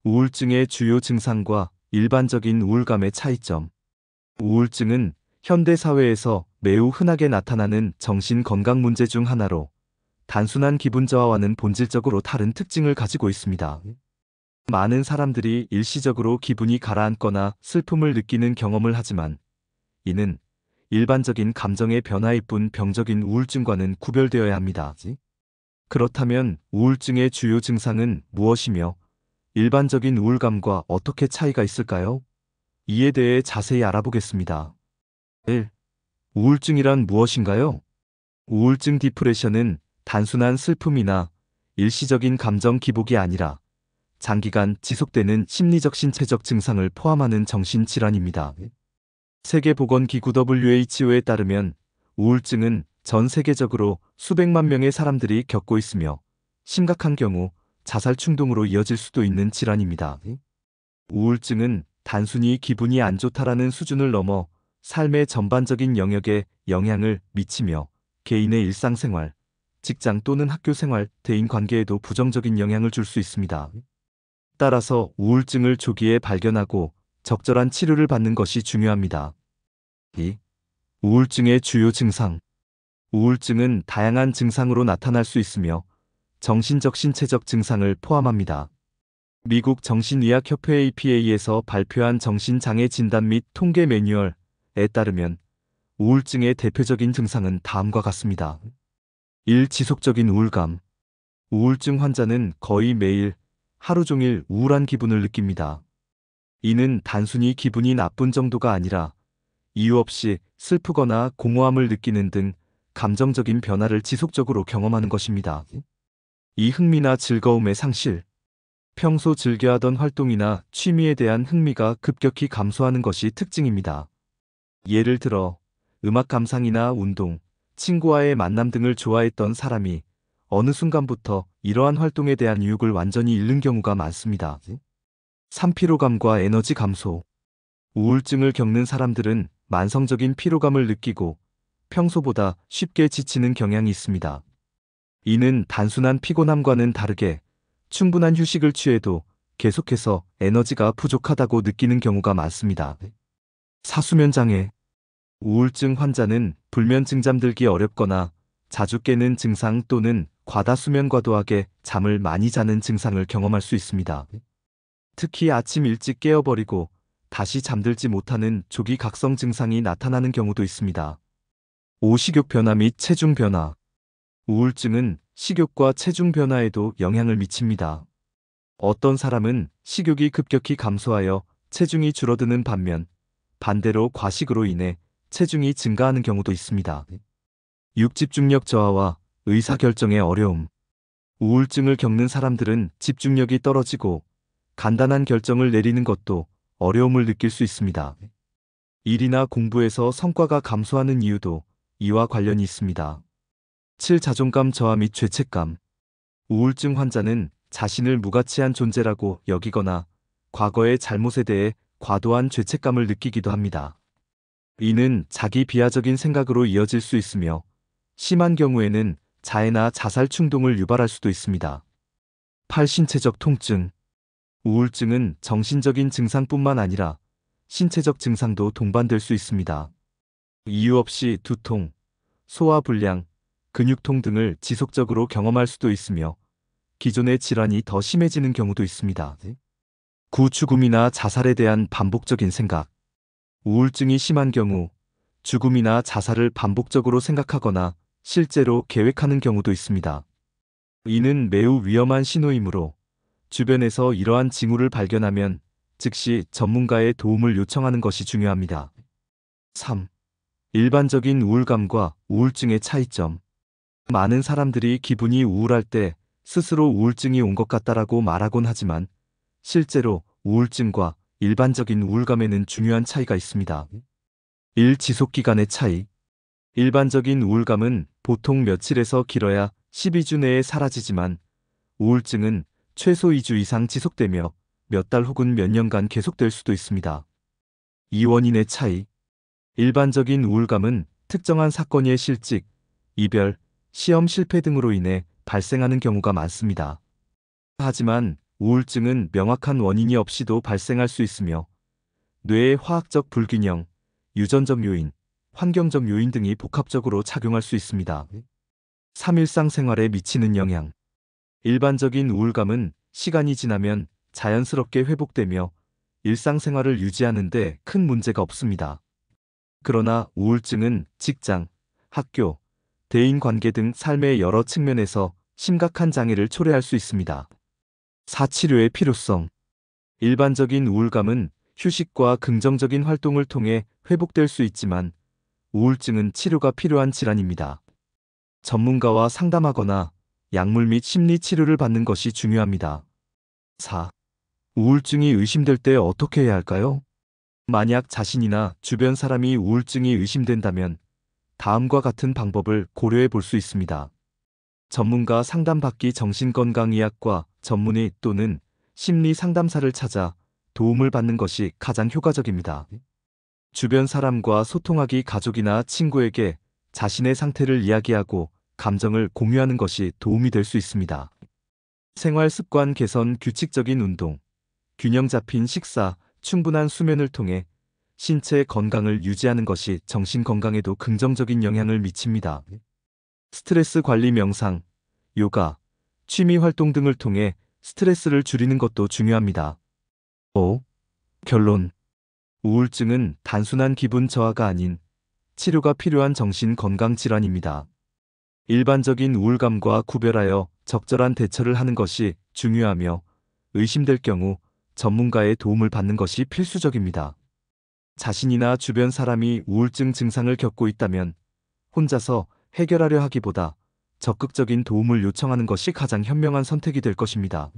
우울증의 주요 증상과 일반적인 우울감의 차이점. 우울증은 현대 사회에서 매우 흔하게 나타나는 정신 건강 문제 중 하나로 단순한 기분 저하와는 본질적으로 다른 특징을 가지고 있습니다. 많은 사람들이 일시적으로 기분이 가라앉거나 슬픔을 느끼는 경험을 하지만 이는 일반적인 감정의 변화일 뿐 병적인 우울증과는 구별되어야 합니다. 그렇다면 우울증의 주요 증상은 무엇이며 일반적인 우울감과 어떻게 차이가 있을까요? 이에 대해 자세히 알아보겠습니다. 1. 우울증이란 무엇인가요? 우울증 디프레션은 단순한 슬픔이나 일시적인 감정 기복이 아니라 장기간 지속되는 심리적 신체적 증상을 포함하는 정신질환입니다. 세계보건기구 WHO에 따르면 우울증은 전 세계적으로 수백만 명의 사람들이 겪고 있으며 심각한 경우 자살 충동으로 이어질 수도 있는 질환입니다. 우울증은 단순히 기분이 안 좋다라는 수준을 넘어 삶의 전반적인 영역에 영향을 미치며 개인의 일상생활, 직장 또는 학교 생활, 대인 관계에도 부정적인 영향을 줄 수 있습니다. 따라서 우울증을 조기에 발견하고 적절한 치료를 받는 것이 중요합니다. 2. 우울증의 주요 증상. 우울증은 다양한 증상으로 나타날 수 있으며 정신적 신체적 증상을 포함합니다. 미국 정신의학협회 APA에서 발표한 정신장애 진단 및 통계 매뉴얼에 따르면 우울증의 대표적인 증상은 다음과 같습니다. 1. 지속적인 우울감. 우울증 환자는 거의 매일 하루 종일 우울한 기분을 느낍니다. 이는 단순히 기분이 나쁜 정도가 아니라 이유 없이 슬프거나 공허함을 느끼는 등 감정적인 변화를 지속적으로 경험하는 것입니다. 이 흥미나 즐거움의 상실. 평소 즐겨하던 활동이나 취미에 대한 흥미가 급격히 감소하는 것이 특징입니다. 예를 들어 음악 감상이나 운동, 친구와의 만남 등을 좋아했던 사람이 어느 순간부터 이러한 활동에 대한 유혹을 완전히 잃는 경우가 많습니다. 3. 피로감과 에너지 감소. 우울증을 겪는 사람들은 만성적인 피로감을 느끼고 평소보다 쉽게 지치는 경향이 있습니다. 이는 단순한 피곤함과는 다르게 충분한 휴식을 취해도 계속해서 에너지가 부족하다고 느끼는 경우가 많습니다. 4. 수면 장애. 우울증 환자는 불면증 잠들기 어렵거나 자주 깨는 증상 또는 과다 수면 과도하게 잠을 많이 자는 증상을 경험할 수 있습니다. 특히 아침 일찍 깨어버리고 다시 잠들지 못하는 조기 각성 증상이 나타나는 경우도 있습니다. 5. 식욕 변화 및 체중 변화. 우울증은 식욕과 체중 변화에도 영향을 미칩니다. 어떤 사람은 식욕이 급격히 감소하여 체중이 줄어드는 반면 반대로 과식으로 인해 체중이 증가하는 경우도 있습니다. 6. 집중력 저하와 의사결정의 어려움. 우울증을 겪는 사람들은 집중력이 떨어지고 간단한 결정을 내리는 것도 어려움을 느낄 수 있습니다. 일이나 공부에서 성과가 감소하는 이유도 이와 관련이 있습니다. 7. 자존감 저하 및 죄책감. 우울증 환자는 자신을 무가치한 존재라고 여기거나 과거의 잘못에 대해 과도한 죄책감을 느끼기도 합니다. 이는 자기 비하적인 생각으로 이어질 수 있으며 심한 경우에는 자해나 자살 충동을 유발할 수도 있습니다. 8. 신체적 통증. 우울증은 정신적인 증상뿐만 아니라 신체적 증상도 동반될 수 있습니다. 이유 없이 두통, 소화불량, 근육통 등을 지속적으로 경험할 수도 있으며 기존의 질환이 더 심해지는 경우도 있습니다. 9. 죽음이나 자살에 대한 반복적인 생각. 우울증이 심한 경우 죽음이나 자살을 반복적으로 생각하거나 실제로 계획하는 경우도 있습니다. 이는 매우 위험한 신호이므로 주변에서 이러한 징후를 발견하면 즉시 전문가의 도움을 요청하는 것이 중요합니다. 3. 일반적인 우울감과 우울증의 차이점. 많은 사람들이 기분이 우울할 때 스스로 우울증이 온 것 같다라고 말하곤 하지만 실제로 우울증과 일반적인 우울감에는 중요한 차이가 있습니다. 1. 지속기간의 차이. 일반적인 우울감은 보통 며칠에서 길어야 12주 내에 사라지지만 우울증은 최소 2주 이상 지속되며 몇 달 혹은 몇 년간 계속될 수도 있습니다. 2. 원인의 차이. 일반적인 우울감은 특정한 사건의 실직, 이별, 시험 실패 등으로 인해 발생하는 경우가 많습니다. 하지만 우울증은 명확한 원인이 없이도 발생할 수 있으며 뇌의 화학적 불균형, 유전적 요인, 환경적 요인 등이 복합적으로 작용할 수 있습니다. 3. 일상생활에 미치는 영향. 일반적인 우울감은 시간이 지나면 자연스럽게 회복되며 일상생활을 유지하는 데 큰 문제가 없습니다. 그러나 우울증은 직장, 학교, 대인관계 등 삶의 여러 측면에서 심각한 장애를 초래할 수 있습니다. 4. 치료의 필요성. 일반적인 우울감은 휴식과 긍정적인 활동을 통해 회복될 수 있지만 우울증은 치료가 필요한 질환입니다. 전문가와 상담하거나 약물 및 심리 치료를 받는 것이 중요합니다. 4. 우울증이 의심될 때 어떻게 해야 할까요? 만약 자신이나 주변 사람이 우울증이 의심된다면 다음과 같은 방법을 고려해 볼 수 있습니다. 전문가 상담받기 정신건강의학과 전문의 또는 심리 상담사를 찾아 도움을 받는 것이 가장 효과적입니다. 주변 사람과 소통하기 가족이나 친구에게 자신의 상태를 이야기하고 감정을 공유하는 것이 도움이 될 수 있습니다. 생활 습관 개선, 규칙적인 운동, 균형 잡힌 식사, 충분한 수면을 통해 신체 건강을 유지하는 것이 정신 건강에도 긍정적인 영향을 미칩니다. 스트레스 관리, 명상, 요가, 취미 활동 등을 통해 스트레스를 줄이는 것도 중요합니다. 5. 결론. 우울증은 단순한 기분 저하가 아닌 치료가 필요한 정신 건강 질환입니다. 일반적인 우울감과 구별하여 적절한 대처를 하는 것이 중요하며 의심될 경우 전문가의 도움을 받는 것이 필수적입니다. 자신이나 주변 사람이 우울증 증상을 겪고 있다면 혼자서 해결하려 하기보다 적극적인 도움을 요청하는 것이 가장 현명한 선택이 될 것입니다.